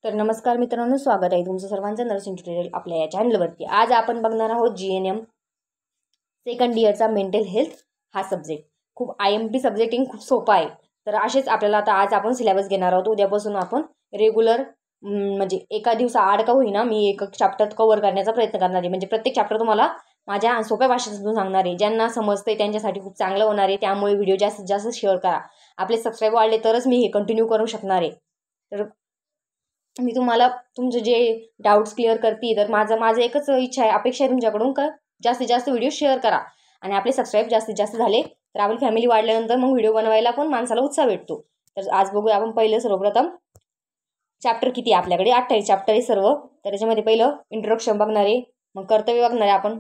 तर नमस्कार मित्रांनो, स्वागत आहे तुमचं सर्वांचं नर्सिंग ट्युटोरियल आपल्या या चॅनलवरती। आज आपण बघणार आहोत GNM सेकंड इयरचा मेंटल हेल्थ हा सब्जेक्ट। खूप IMP सब्जेक्ट खूप सोपा आहे। तर असेच आपल्याला आता आज आपण सिलेबस घेणार आहोत। उद्यापासून आपण रेग्युलर म्हणजे एका दिवसाआड का होईना मी एक चॅप्टर कव्हर करण्याचा प्रयत्न करणार आहे। म्हणजे प्रत्येक चॅप्टर तुम्हाला माझ्या सोप्या भाषेत समजून सांगणार आहे। ज्यांना समजते त्यांच्यासाठी खूप चांगलं होणार आहे। त्यामुळे व्हिडिओ जास्तीत जास्त शेअर करा। आपले सबस्क्राइब वाढले तरच मी हे कंटिन्यू करू शकणार आहे। तर मी तुम्हाला तुमचे जे डाउट्स क्लिअर करते। तर माझं एकच इच्छा आहे, अपेक्षा आहे तुमच्याकडून का जास्तीत जास्त व्हिडिओ शेअर करा आणि आपले सबस्क्राइब जास्तीत जास्त झाले तर आपली फॅमिली वाढल्यानंतर मग व्हिडिओ बनवायला पण माणसाला उत्साह भेटतो। तर आज बघूया आपण पहिलं सर्वप्रथम चॅप्टर किती आहे आपल्याकडे 28 चॅप्टर आहे सर्व। तर त्याच्यामध्ये पहिलं इंट्रोडक्शन बघणार आहे, मग कर्तव्य बघणार आहे आपण,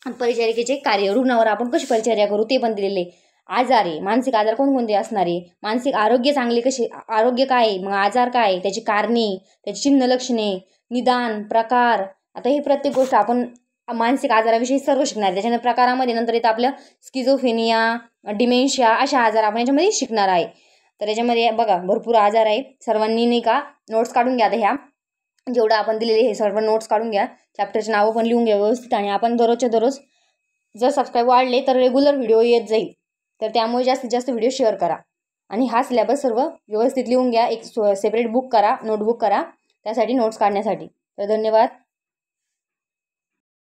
परिचारिकेचे कार्य, रुग्णावर आपण कशी परिचर्या करू ते पण दिलेले। आजार आहे, मानसिक आजार कोणकोणते असणार आहे, मानसिक आरोग्य चांगले कसे, आरोग्य काय आहे, मग आजार काय आहे, त्याची कारणे, त्याची चिन्ह लक्षणे, निदान, प्रकार। आता ही प्रत्येक गोष्ट आपण मानसिक आजाराविषयी सर्व शिकणार आहे। त्याच्यानंतर प्रकारामध्ये नंतर येतं आपलं स्किझोफ्रेनिया, डिमेन्शिया, अशा आजार आपण याच्यामध्ये शिकणार आहे। तर याच्यामध्ये बघा भरपूर आजार आहे। सर्वांनी नाही का नोट्स काढून घ्या। आता ह्या जेवढं आपण दिलेले हे सर्व नोट्स काढून घ्या, चॅप्टरचे नावं पण लिहून घ्या व्यवस्थित, आणि आपण दररोजच्या दररोज जर सबस्क्राइब वाढले तर रेग्युलर व्हिडिओ येत जाईल। तर त्यामुळे जास्तीत जास्त व्हिडिओ शेअर करा आणि हा सिलेबस सर्व व्यवस्थित लिहून घ्या। एक सेपरेट बुक करा, नोटबुक करा त्यासाठी, नोट्स काढण्यासाठी। तर धन्यवाद।